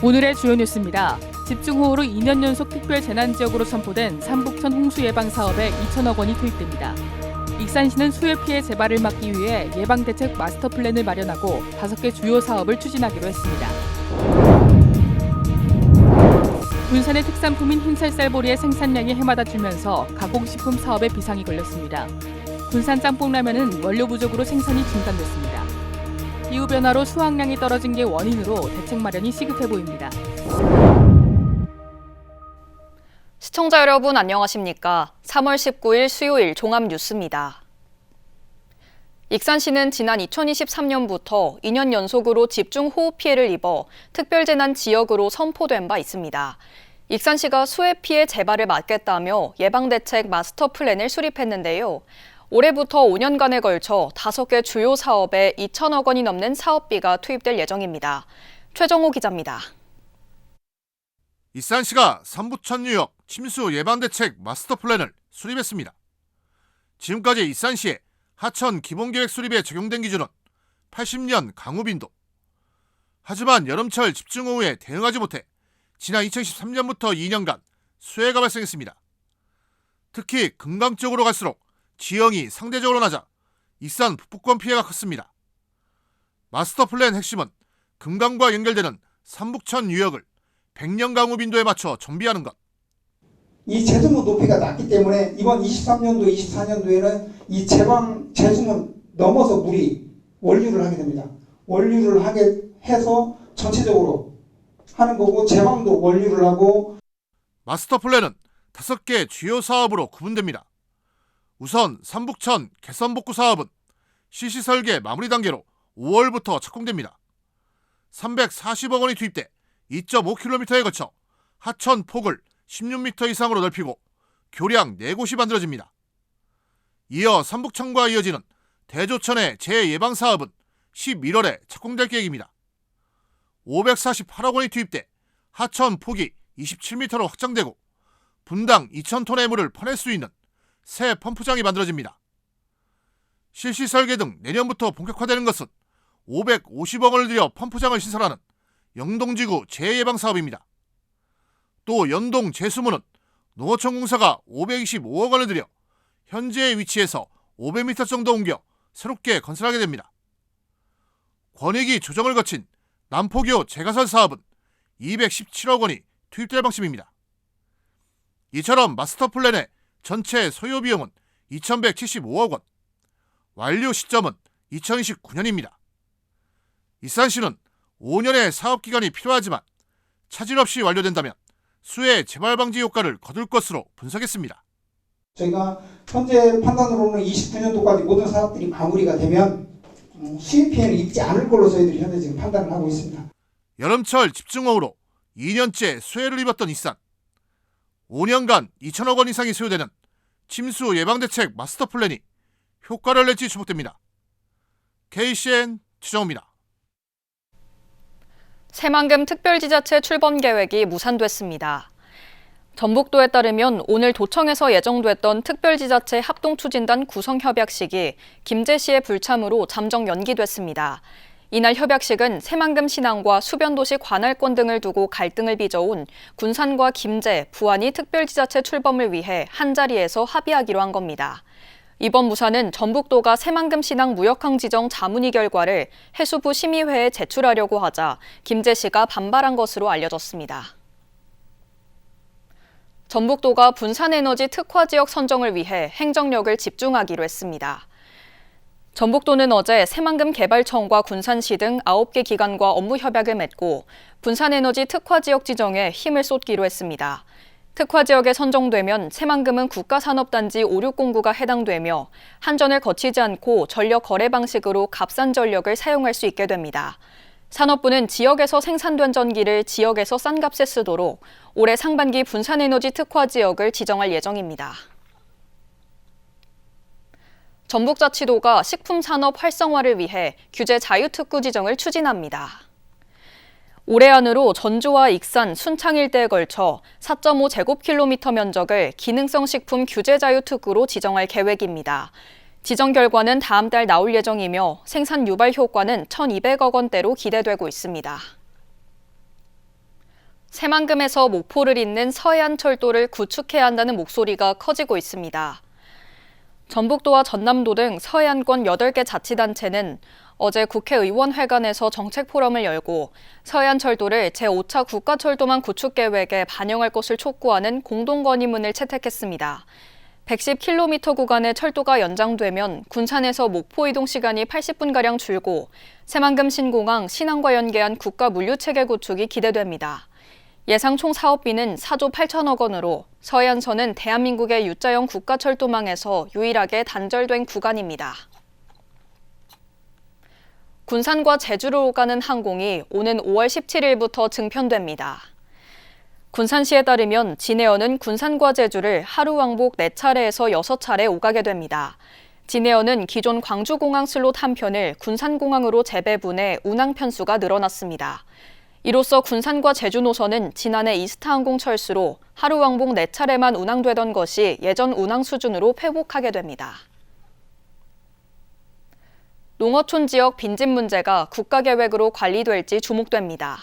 오늘의 주요 뉴스입니다. 집중호우로 2년 연속 특별 재난지역으로 선포된 삼북천 홍수 예방 사업에 2천억 원이 투입됩니다. 익산시는 수해 피해 재발을 막기 위해 예방대책 마스터 플랜을 마련하고 5개 주요 사업을 추진하기로 했습니다. 군산의 특산품인 흰살쌀보리의 생산량이 해마다 줄면서 가공식품 사업에 비상이 걸렸습니다. 군산 짬뽕라면은 원료 부족으로 생산이 중단됐습니다. 기후변화로 수확량이 떨어진 게 원인으로 대책 마련이 시급해 보입니다. 시청자 여러분 안녕하십니까? 3월 19일 수요일 종합뉴스입니다. 익산시는 지난 2023년부터 2년 연속으로 집중호우 피해를 입어 특별재난 지역으로 선포된 바 있습니다. 익산시가 수해 피해 재발을 막겠다며 예방대책 마스터 플랜을 수립했는데요. 올해부터 5년간에 걸쳐 5개 주요 사업에 2천억 원이 넘는 사업비가 투입될 예정입니다. 최정호 기자입니다. 익산시가 삼북천 유역 침수 예방대책 마스터 플랜을 수립했습니다. 지금까지 익산시의 하천 기본계획 수립에 적용된 기준은 80년 강우 빈도. 하지만 여름철 집중호우에 대응하지 못해 지난 2013년부터 2년간 수해가 발생했습니다. 특히 금강 쪽으로 갈수록 지형이 상대적으로 낮아 익산 북부권 피해가 컸습니다. 마스터 플랜 핵심은 금강과 연결되는 삼북천 유역을 100년 강우 빈도에 맞춰 정비하는 것. 이 제수문 높이가 낮기 때문에 이번 23년도, 24년도에는 이 제수문 넘어서 물이 원류를 하게 됩니다. 원류를 하게 해서 전체적으로 하는 거고 제방도 원류를 하고. 마스터 플랜은 5개 주요 사업으로 구분됩니다. 우선 삼북천 개선복구 사업은 실시 설계 마무리 단계로 5월부터 착공됩니다. 340억 원이 투입돼 2.5km에 걸쳐 하천 폭을 16m 이상으로 넓히고 교량 4곳이 만들어집니다. 이어 삼북천과 이어지는 대조천의 재예방사업은 11월에 착공될 계획입니다. 548억 원이 투입돼 하천 폭이 27m로 확장되고 분당 2,000톤의 물을 퍼낼 수 있는 새 펌프장이 만들어집니다. 실시 설계 등 내년부터 본격화되는 것은 550억 원을 들여 펌프장을 신설하는 영동지구 재예방사업입니다. 또 연동 제수문은 농어촌공사가 525억 원을 들여 현재의 위치에서 500m 정도 옮겨 새롭게 건설하게 됩니다. 권익위 조정을 거친 남포교 재가설 사업은 217억 원이 투입될 방침입니다. 이처럼 마스터 플랜의 전체 소요 비용은 2,175억 원, 완료 시점은 2029년입니다. 익산시는 5년의 사업기간이 필요하지만 차질 없이 완료된다면 수해 재발 방지 효과를 거둘 것으로 분석했습니다. 저희가 현재 판단으로는 29년도까지 모든 사업들이 마무리가 되면 수해 피해는 입지 않을 걸로 저희들이 현재 지금 판단을 하고 있습니다. 여름철 집중호우로 2년째 수해를 입었던 익산. 5년간 2천억 원 이상이 소요되는 침수 예방대책 마스터 플랜이 효과를 낼지 주목됩니다. KCN 최정호입니다. 새만금 특별지자체 출범 계획이 무산됐습니다. 전북도에 따르면 오늘 도청에서 예정됐던 특별지자체 합동추진단 구성협약식이 김제시의 불참으로 잠정 연기됐습니다. 이날 협약식은 새만금 신항과 수변도시 관할권 등을 두고 갈등을 빚어온 군산과 김제, 부안이 특별지자체 출범을 위해 한자리에서 합의하기로 한 겁니다. 이번 무산은 전북도가 새만금 신항 무역항 지정 자문위 결과를 해수부 심의회에 제출하려고 하자 김제시가 반발한 것으로 알려졌습니다. 전북도가 분산에너지 특화지역 선정을 위해 행정력을 집중하기로 했습니다. 전북도는 어제 새만금 개발청과 군산시 등 9개 기관과 업무 협약을 맺고 분산에너지 특화지역 지정에 힘을 쏟기로 했습니다. 특화지역에 선정되면 새만금은 국가산업단지 5,609가 해당되며 한전을 거치지 않고 전력 거래 방식으로 값싼 전력을 사용할 수 있게 됩니다. 산업부는 지역에서 생산된 전기를 지역에서 싼 값에 쓰도록 올해 상반기 분산에너지 특화지역을 지정할 예정입니다. 전북자치도가 식품산업 활성화를 위해 규제 자유특구 지정을 추진합니다. 올해 안으로 전주와 익산, 순창 일대에 걸쳐 4.5제곱킬로미터 면적을 기능성 식품 규제 자유특구로 지정할 계획입니다. 지정 결과는 다음 달 나올 예정이며 생산 유발 효과는 1,200억 원대로 기대되고 있습니다. 새만금에서 목포를 잇는 서해안철도를 구축해야 한다는 목소리가 커지고 있습니다. 전북도와 전남도 등 서해안권 8개 자치단체는 어제 국회의원회관에서 정책포럼을 열고 서해안철도를 제5차 국가철도망 구축 계획에 반영할 것을 촉구하는 공동건의문을 채택했습니다. 110km 구간의 철도가 연장되면 군산에서 목포 이동 시간이 80분가량 줄고 새만금 신공항, 신항과 연계한 국가 물류체계 구축이 기대됩니다. 예상 총 사업비는 4조 8천억 원으로 서해안선은 대한민국의 U자형 국가철도망에서 유일하게 단절된 구간입니다. 군산과 제주로 오가는 항공이 오는 5월 17일부터 증편됩니다. 군산시에 따르면 진에어는 군산과 제주를 하루 왕복 4차례에서 6차례 오가게 됩니다. 진에어는 기존 광주공항 슬롯 한 편을 군산공항으로 재배분해 운항 편수가 늘어났습니다. 이로써 군산과 제주 노선은 지난해 이스타항공 철수로 하루 왕복 4차례만 운항되던 것이 예전 운항 수준으로 회복하게 됩니다. 농어촌 지역 빈집 문제가 국가계획으로 관리될지 주목됩니다.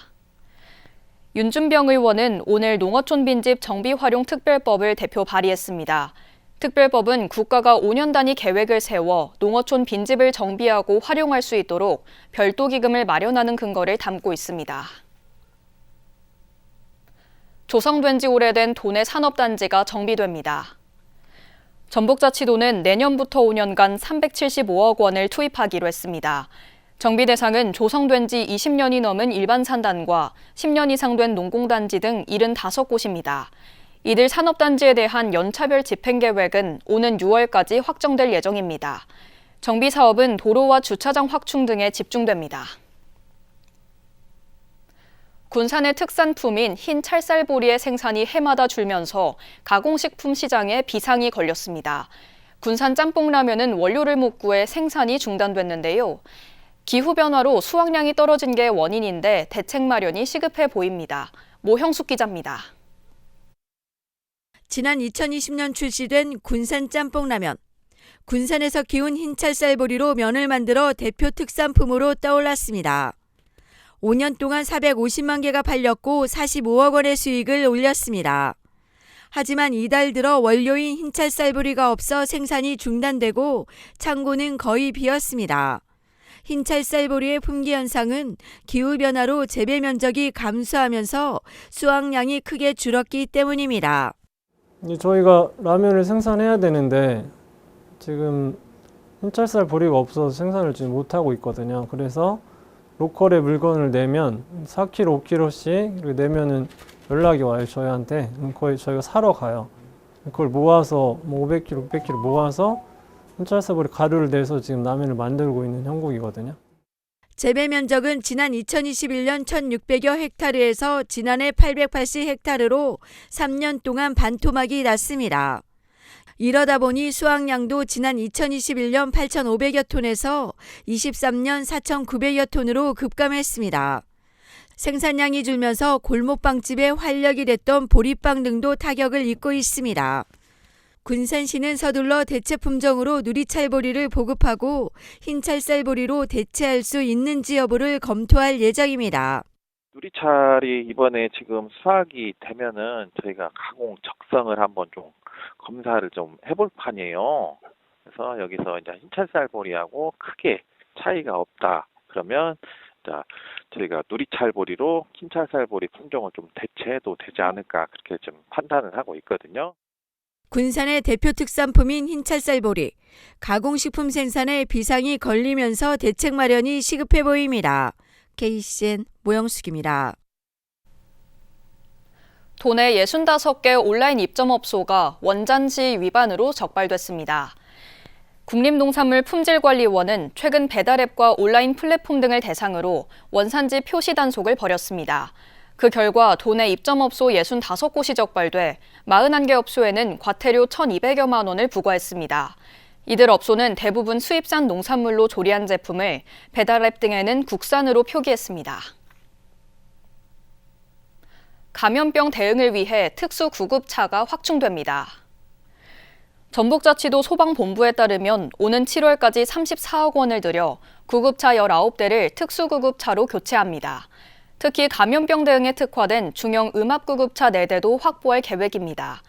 윤준병 의원은 오늘 농어촌 빈집 정비활용 특별법을 대표 발의했습니다. 특별법은 국가가 5년 단위 계획을 세워 농어촌 빈집을 정비하고 활용할 수 있도록 별도 기금을 마련하는 근거를 담고 있습니다. 조성된 지 오래된 도내 산업단지가 정비됩니다. 전북자치도는 내년부터 5년간 375억 원을 투입하기로 했습니다. 정비 대상은 조성된 지 20년이 넘은 일반 산단과 10년 이상 된 농공단지 등 75곳입니다. 이들 산업단지에 대한 연차별 집행 계획은 오는 6월까지 확정될 예정입니다. 정비 사업은 도로와 주차장 확충 등에 집중됩니다. 군산의 특산품인 흰 찰쌀보리의 생산이 해마다 줄면서 가공식품 시장에 비상이 걸렸습니다. 군산 짬뽕라면은 원료를 못 구해 생산이 중단됐는데요. 기후변화로 수확량이 떨어진 게 원인인데 대책 마련이 시급해 보입니다. 모형숙 기자입니다. 지난 2020년 출시된 군산 짬뽕라면. 군산에서 기운 흰 찰쌀보리로 면을 만들어 대표 특산품으로 떠올랐습니다. 5년 동안 450만 개가 팔렸고 45억 원의 수익을 올렸습니다. 하지만 이달 들어 원료인 흰 찰쌀보리가 없어 생산이 중단되고 창고는 거의 비었습니다. 흰 찰쌀보리의 품귀 현상은 기후변화로 재배 면적이 감소하면서 수확량이 크게 줄었기 때문입니다. 저희가 라면을 생산해야 되는데 지금 흰찰쌀 보리가 없어서 생산을 지금 못하고 있거든요. 그래서 로컬에 물건을 내면 4kg, 5kg씩 내면은 연락이 와요, 저희한테. 거의 저희가 사러 가요. 그걸 모아서 500kg, 600kg 모아서 흰찰쌀 보리 가루를 내서 지금 라면을 만들고 있는 형국이거든요. 재배 면적은 지난 2021년 1,600여 헥타르에서 지난해 880헥타르로 3년 동안 반토막이 났습니다. 이러다 보니 수확량도 지난 2021년 8,500여 톤에서 23년 4,900여 톤으로 급감했습니다. 생산량이 줄면서 골목빵집의 활력이 됐던 보리빵 등도 타격을 입고 있습니다. 군산시는 서둘러 대체 품종으로 누리찰보리를 보급하고 흰찰쌀보리로 대체할 수 있는지 여부를 검토할 예정입니다. 누리찰이 이번에 지금 수확이 되면은 저희가 가공 적성을 한번 좀 검사를 좀 해볼 판이에요. 그래서 여기서 이제 흰찰쌀보리하고 크게 차이가 없다. 그러면 자, 저희가 누리찰보리로 흰찰쌀보리 품종을 좀 대체해도 되지 않을까 그렇게 좀 판단을 하고 있거든요. 군산의 대표 특산품인 흰찰쌀보리, 가공식품 생산에 비상이 걸리면서 대책 마련이 시급해 보입니다. KCN 모영숙입니다. 도내 65개 온라인 입점업소가 원잔지 위반으로 적발됐습니다. 국립농산물품질관리원은 최근 배달앱과 온라인 플랫폼 등을 대상으로 원산지 표시 단속을 벌였습니다. 그 결과 도내 입점업소 65곳이 적발돼 41개 업소에는 과태료 1,200여만 원을 부과했습니다. 이들 업소는 대부분 수입산 농산물로 조리한 제품을 배달앱 등에는 국산으로 표기했습니다. 감염병 대응을 위해 특수구급차가 확충됩니다. 전북자치도 소방본부에 따르면 오는 7월까지 34억 원을 들여 구급차 19대를 특수구급차로 교체합니다. 특히 감염병 대응에 특화된 중형 음압구급차 4대도 확보할 계획입니다.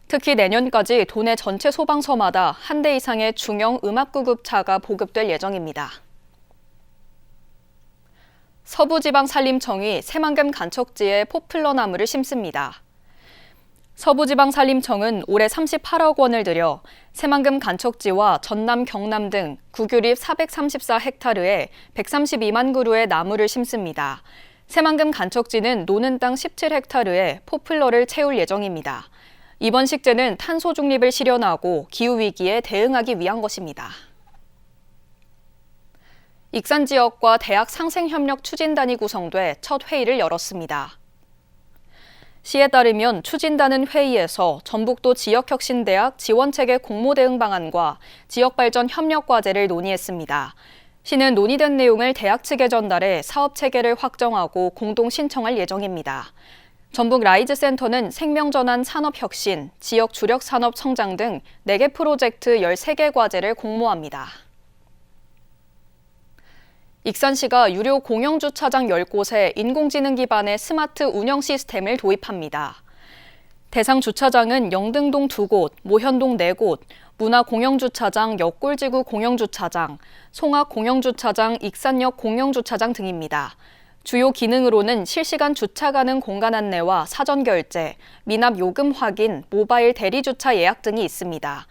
특히 내년까지 도내 전체 소방서마다 한 대 이상의 중형 음압구급차가 보급될 예정입니다. 서부지방산림청이 새만금 간척지에 포플러 나무를 심습니다. 서부지방산림청은 올해 38억 원을 들여 새만금 간척지와 전남, 경남 등 구규립 434헥타르에 132만 그루의 나무를 심습니다. 새만금 간척지는 노는 땅 17헥타르에 포플러를 채울 예정입니다. 이번 식재는 탄소 중립을 실현하고 기후위기에 대응하기 위한 것입니다. 익산 지역과 대학 상생협력 추진단이 구성돼 첫 회의를 열었습니다. 시에 따르면 추진단은 회의에서 전북도 지역혁신대학 지원체계 공모대응 방안과 지역발전 협력과제를 논의했습니다. 시는 논의된 내용을 대학 측에 전달해 사업체계를 확정하고 공동 신청할 예정입니다. 전북 라이즈센터는 생명전환 산업혁신, 지역 주력 산업 성장 등 4개 프로젝트 13개 과제를 공모합니다. 익산시가 유료 공영주차장 10곳에 인공지능 기반의 스마트 운영 시스템을 도입합니다. 대상 주차장은 영등동 2곳, 모현동 4곳, 문화공영주차장, 역골지구 공영주차장, 송악 공영주차장, 익산역 공영주차장 등입니다. 주요 기능으로는 실시간 주차 가능 공간 안내와 사전 결제, 미납 요금 확인, 모바일 대리주차 예약 등이 있습니다.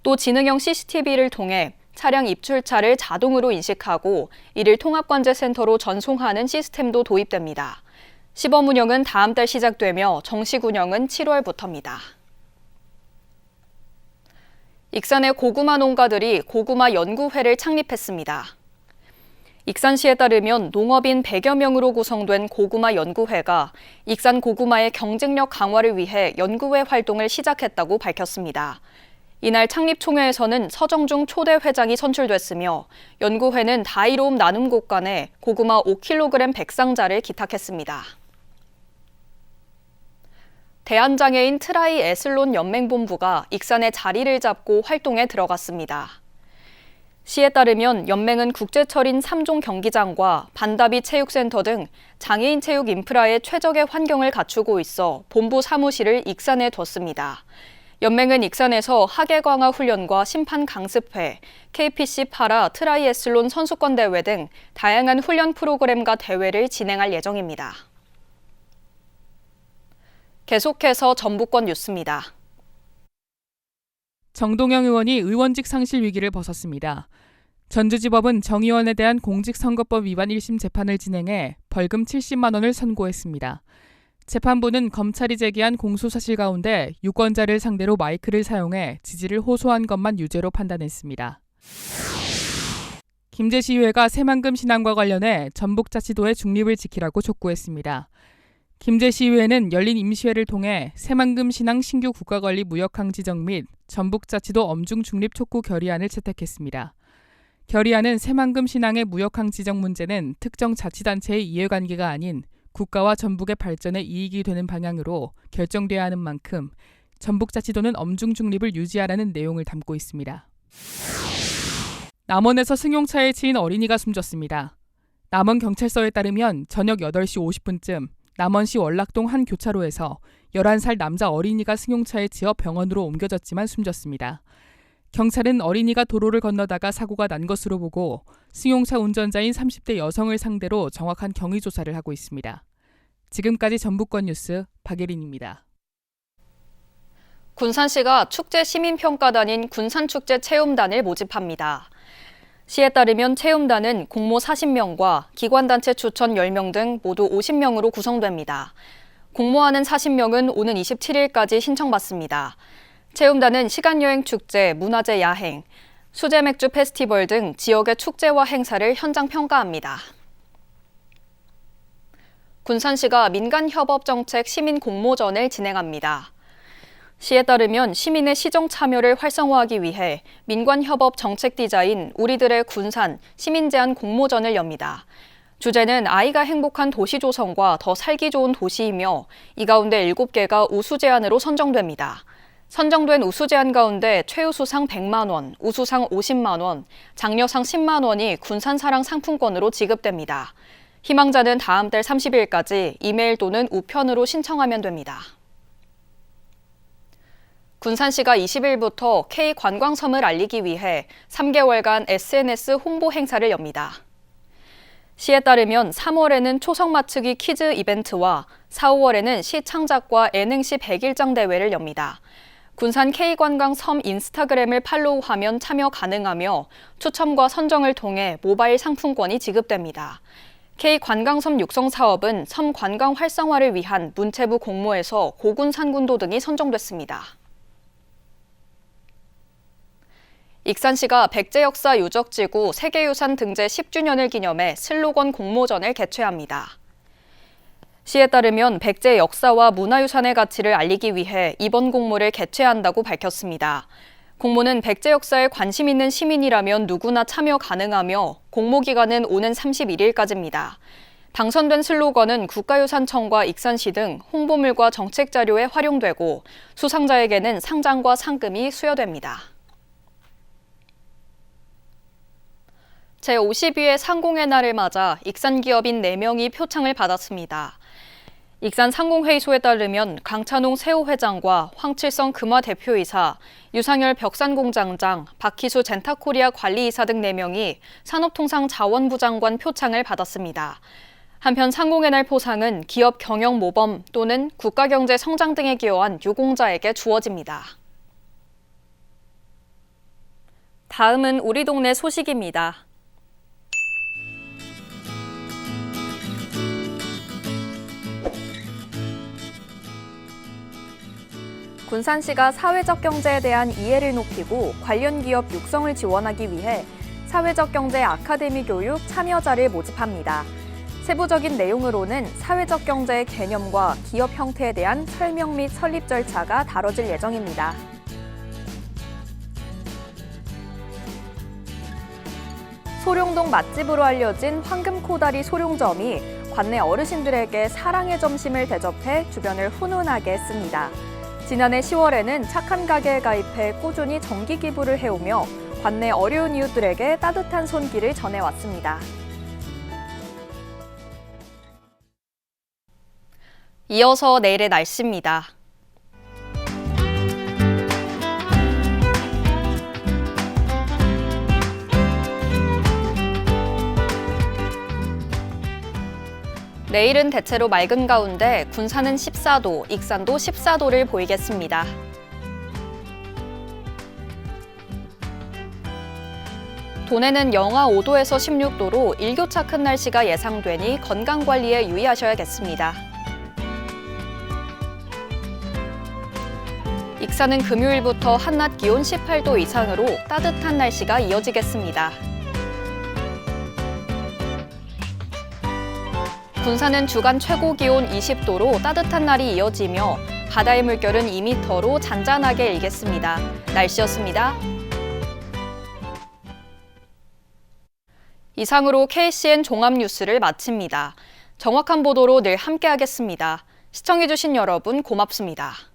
또 지능형 CCTV를 통해 차량 입출차를 자동으로 인식하고 이를 통합관제센터로 전송하는 시스템도 도입됩니다. 시범 운영은 다음 달 시작되며 정식 운영은 7월부터입니다. 익산의 고구마 농가들이 고구마 연구회를 창립했습니다. 익산시에 따르면 농업인 100여 명으로 구성된 고구마 연구회가 익산 고구마의 경쟁력 강화를 위해 연구회 활동을 시작했다고 밝혔습니다. 이날 창립총회에서는 서정중 초대 회장이 선출됐으며 연구회는 다이로움 나눔 곳간에 고구마 5kg 백상자를 기탁했습니다. 대한장애인 트라이 애슬론 연맹본부가 익산에 자리를 잡고 활동에 들어갔습니다. 시에 따르면 연맹은 국제철인 3종 경기장과 반다비 체육센터 등 장애인 체육 인프라의 최적의 환경을 갖추고 있어 본부 사무실을 익산에 뒀습니다. 연맹은 익산에서 하계 강화 훈련과 심판 강습회, KPC 파라 트라이애슬론 선수권 대회 등 다양한 훈련 프로그램과 대회를 진행할 예정입니다. 계속해서 전북권 뉴스입니다. 정동영 의원이 의원직 상실 위기를 벗었습니다. 전주지법은 정 의원에 대한 공직선거법 위반 1심 재판을 진행해 벌금 70만 원을 선고했습니다. 재판부는 검찰이 제기한 공소사실 가운데 유권자를 상대로 마이크를 사용해 지지를 호소한 것만 유죄로 판단했습니다. 김제시의회가 새만금 신항과 관련해 전북자치도의 중립을 지키라고 촉구했습니다. 김제시의회는 열린 임시회를 통해 새만금 신항 신규 국가관리 무역항 지정 및 전북자치도 엄중 중립 촉구 결의안을 채택했습니다. 결의안은 새만금 신항의 무역항 지정 문제는 특정 자치단체의 이해관계가 아닌 국가와 전북의 발전에 이익이 되는 방향으로 결정돼야 하는 만큼 전북자치도는 엄중 중립을 유지하라는 내용을 담고 있습니다. 남원에서 승용차에 치인 어린이가 숨졌습니다. 남원경찰서에 따르면 저녁 8시 50분쯤 남원시 월락동 한 교차로에서 11살 남자 어린이가 승용차에 치여 병원으로 옮겨졌지만 숨졌습니다. 경찰은 어린이가 도로를 건너다가 사고가 난 것으로 보고 승용차 운전자인 30대 여성을 상대로 정확한 경위 조사를 하고 있습니다. 지금까지 전북권 뉴스 박예린입니다. 군산시가 축제 시민평가단인 군산축제 체험단을 모집합니다. 시에 따르면 체험단은 공모 40명과 기관단체 추천 10명 등 모두 50명으로 구성됩니다. 공모하는 40명은 오는 27일까지 신청받습니다. 체험단은 시간여행 축제, 문화제 야행, 수제맥주 페스티벌 등 지역의 축제와 행사를 현장 평가합니다. 군산시가 민간협업정책 시민공모전을 진행합니다. 시에 따르면 시민의 시정 참여를 활성화하기 위해 민관협업 정책 디자인 우리들의 군산 시민제안 공모전을 엽니다. 주제는 아이가 행복한 도시 조성과 더 살기 좋은 도시이며 이 가운데 7개가 우수 제안으로 선정됩니다. 선정된 우수 제안 가운데 최우수상 100만 원, 우수상 50만 원, 장려상 10만 원이 군산사랑 상품권으로 지급됩니다. 희망자는 다음 달 30일까지 이메일 또는 우편으로 신청하면 됩니다. 군산시가 20일부터 K관광섬을 알리기 위해 3개월간 SNS 홍보 행사를 엽니다. 시에 따르면 3월에는 초성 맞추기 퀴즈 이벤트와 4, 5월에는 시 창작과 예능시 100일장 대회를 엽니다. 군산 K관광섬 인스타그램을 팔로우하면 참여 가능하며 추첨과 선정을 통해 모바일 상품권이 지급됩니다. K관광섬 육성 사업은 섬 관광 활성화를 위한 문체부 공모에서 고군 산군도 등이 선정됐습니다. 익산시가 백제역사 유적지구 세계유산 등재 10주년을 기념해 슬로건 공모전을 개최합니다. 시에 따르면 백제 역사와 문화유산의 가치를 알리기 위해 이번 공모를 개최한다고 밝혔습니다. 공모는 백제 역사에 관심 있는 시민이라면 누구나 참여 가능하며 공모 기간은 오는 31일까지입니다. 당선된 슬로건은 국가유산청과 익산시 등 홍보물과 정책 자료에 활용되고 수상자에게는 상장과 상금이 수여됩니다. 제52회 상공의 날을 맞아 익산 기업인 4명이 표창을 받았습니다. 익산 상공회의소에 따르면 강찬홍 세호 회장과 황칠성 금화 대표이사, 유상열 벽산공장장, 박희수 젠타코리아 관리이사 등 4명이 산업통상자원부 장관 표창을 받았습니다. 한편 상공의 날 포상은 기업 경영 모범 또는 국가경제 성장 등에 기여한 유공자에게 주어집니다. 다음은 우리 동네 소식입니다. 군산시가 사회적 경제에 대한 이해를 높이고 관련 기업 육성을 지원하기 위해 사회적 경제 아카데미 교육 참여자를 모집합니다. 세부적인 내용으로는 사회적 경제의 개념과 기업 형태에 대한 설명 및 설립 절차가 다뤄질 예정입니다. 소룡동 맛집으로 알려진 황금코다리 소룡점이 관내 어르신들에게 사랑의 점심을 대접해 주변을 훈훈하게 했습니다. 지난해 10월에는 착한 가게에 가입해 꾸준히 정기 기부를 해오며 관내 어려운 이웃들에게 따뜻한 손길을 전해왔습니다. 이어서 내일의 날씨입니다. 내일은 대체로 맑은 가운데 군산은 14도, 익산도 14도를 보이겠습니다. 도내는 영하 5도에서 16도로 일교차 큰 날씨가 예상되니 건강관리에 유의하셔야겠습니다. 익산은 금요일부터 한낮 기온 18도 이상으로 따뜻한 날씨가 이어지겠습니다. 군산은 주간 최고 기온 20도로 따뜻한 날이 이어지며 바다의 물결은 2m로 잔잔하게 일겠습니다. 날씨였습니다. 이상으로 KCN 종합뉴스를 마칩니다. 정확한 보도로 늘 함께하겠습니다. 시청해주신 여러분 고맙습니다.